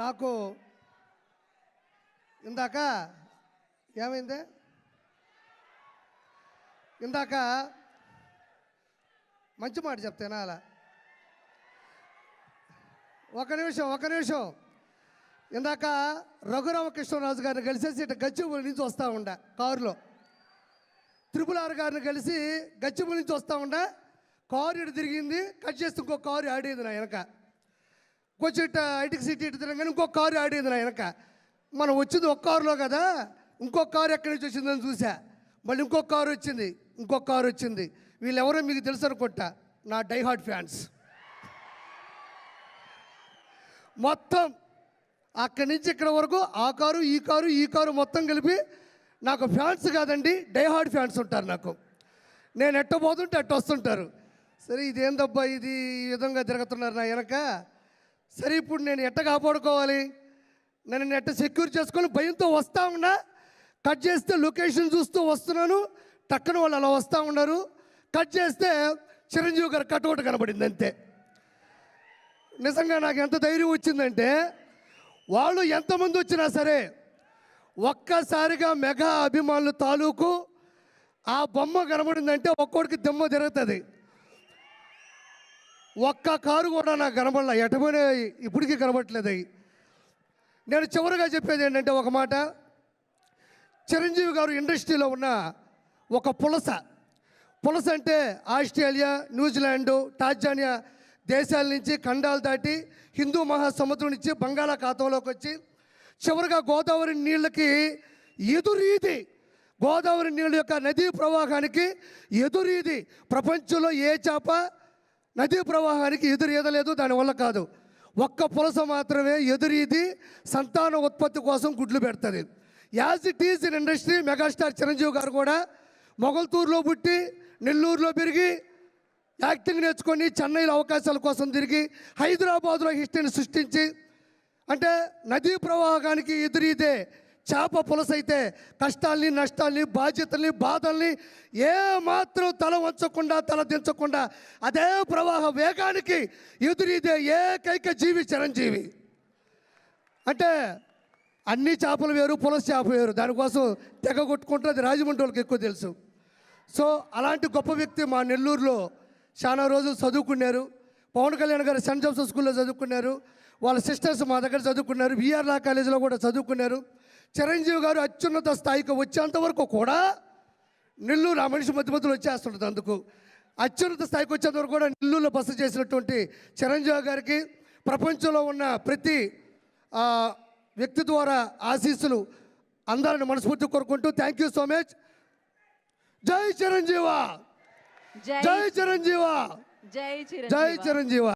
నాకు ఇందాక ఏమైంది? ఇందాక మంచి మాట చెప్తేనా అలా ఒక నిమిషం ఇందాక రఘురామకృష్ణరాజు గారిని కలిసేసి ఇటు గచ్చిబౌలి నుంచి వస్తూ ఉండ కారులో, త్రిపుల్ గారిని కలిసి గచ్చిబౌలి నుంచి వస్తూ ఉండ కారు ఇటు తిరిగింది, కట్ చేస్తే ఇంకో కారు ఆడేది నా వెనక. కొంచెం ఇటు ఐటికి సిటీ ఇటు తిరగగానే ఇంకో కారు ఆడేది నా వెనక. మనం వచ్చింది ఒక కారులో కదా, ఇంకొక కారు ఎక్కడి నుంచి వచ్చిందని చూసా. మళ్ళీ ఇంకొక కారు వచ్చింది. వీళ్ళెవరో మీకు తెలుసు అనుకుంటా, నా డైహార్డ్ ఫ్యాన్స్. మొత్తం అక్కడి నుంచి ఇక్కడ వరకు ఆ కారు ఈ కారు మొత్తం కలిపి నాకు ఫ్యాన్స్ కాదండి, డైహార్డ్ ఫ్యాన్స్ ఉంటారు నాకు. నేను ఎట్టబోతుంటే అట్ట వస్తుంటారు. సరే ఇదేందబ్బా ఇది ఈ విధంగా తిరుగుతున్నారు నా వెనక. సరే ఇప్పుడు నేను ఎట్ట కాపాడుకోవాలి, నేను ఎట్ట సెక్యూర్ చేసుకొని భయంతో వస్తూ ఉన్నా. కట్ చేస్తే లొకేషన్ చూస్తూ వస్తున్నాను, టక్కన వాళ్ళు అలా వస్తూ ఉన్నారు. కట్ చేస్తే చిరంజీవి గారు కట్అవుట్ కనబడింది అంతే. నిజంగా నాకు ఎంత ధైర్యం వచ్చిందంటే, వాళ్ళు ఎంతమంది వచ్చినా సరే ఒక్కసారిగా మెగా అభిమానులు తాలూకు ఆ బొమ్మ కనబడిందంటే ఒక్కోడికి దిమ్మ తిరుగుతుంది. ఒక్క కారు కూడా నాకు కనబడలే, ఎటపోయినా ఇప్పటికీ కనబడట్లేదు. నేను చివరిగా చెప్పేది ఏంటంటే ఒక మాట, చిరంజీవి గారు ఇండస్ట్రీలో ఉన్న ఒక పులస అంటే ఆస్ట్రేలియా, న్యూజిలాండు, టాంజానియా దేశాల నుంచి ఖండాలు దాటి హిందూ మహాసముద్రం నుంచి బంగాళాఖాతంలోకి వచ్చి చివరిగా గోదావరి నీళ్ళకి ఎదురీది, గోదావరి నీళ్ళ యొక్క నదీ ప్రవాహానికి ఎదురీది. ప్రపంచంలో ఏ చేప నదీ ప్రవాహానికి ఎదురీదలేదు, దానివల్ల కాదు. ఒక్క పులస మాత్రమే ఎదురీది సంతాన ఉత్పత్తి కోసం గుడ్లు పెడుతుంది. As it is in industry, megastar Chiranjeevi గారు కూడా మొగల్తూరులో పుట్టి నెల్లూరులో పెరిగి యాక్టింగ్ నేర్చుకొని చెన్నైలో అవకాశాల కోసం తిరిగి హైదరాబాద్లో హిస్టరీని సృష్టించి, అంటే నదీ ప్రవాహానికి ఎదురీదే చేప పులస అయితే కష్టాల్ని, నష్టాల్ని, బాధ్యతల్ని, బాధల్ని ఏమాత్రం తల వంచకుండా, తల దించకుండా అదే ప్రవాహ వేగానికి ఎదురీదే ఏకైక జీవి చిరంజీవి. అంటే అన్ని చేపలు వేరు, పులస చేప వేరు, దానికోసం తెగ కొట్టుకుంటే అది రాజమండ్రి వాళ్ళకి ఎక్కువ తెలుసు. సో అలాంటి గొప్ప వ్యక్తి మా నెల్లూరులో చాలా రోజులు చదువుకున్నారు. పవన్ కళ్యాణ్ గారు సెంట్ జోసెఫ్ స్కూల్లో చదువుకున్నారు. వాళ్ళ సిస్టర్స్ మా దగ్గర చదువుకున్నారు. విఆర్ లా కాలేజీలో కూడా చదువుకున్నారు. చిరంజీవి గారు అత్యున్నత స్థాయికి వచ్చేంతవరకు కూడా నెల్లూరు ఆ మనిషి మధ్యలో వచ్చేస్తుంటుంది. అందుకు అత్యున్నత స్థాయికి వచ్చేంతవరకు కూడా నెల్లూరులో బస చేసినటువంటి చిరంజీవి గారికి ప్రపంచంలో ఉన్న ప్రతి వ్యక్తి ద్వారా ఆశీస్సులు అందాలని మనస్ఫూర్తి కోరుకుంటూ థ్యాంక్ యూ సో మచ్. జై చిరంజీవ, జై చిరంజీవ, జై చిరంజీవ.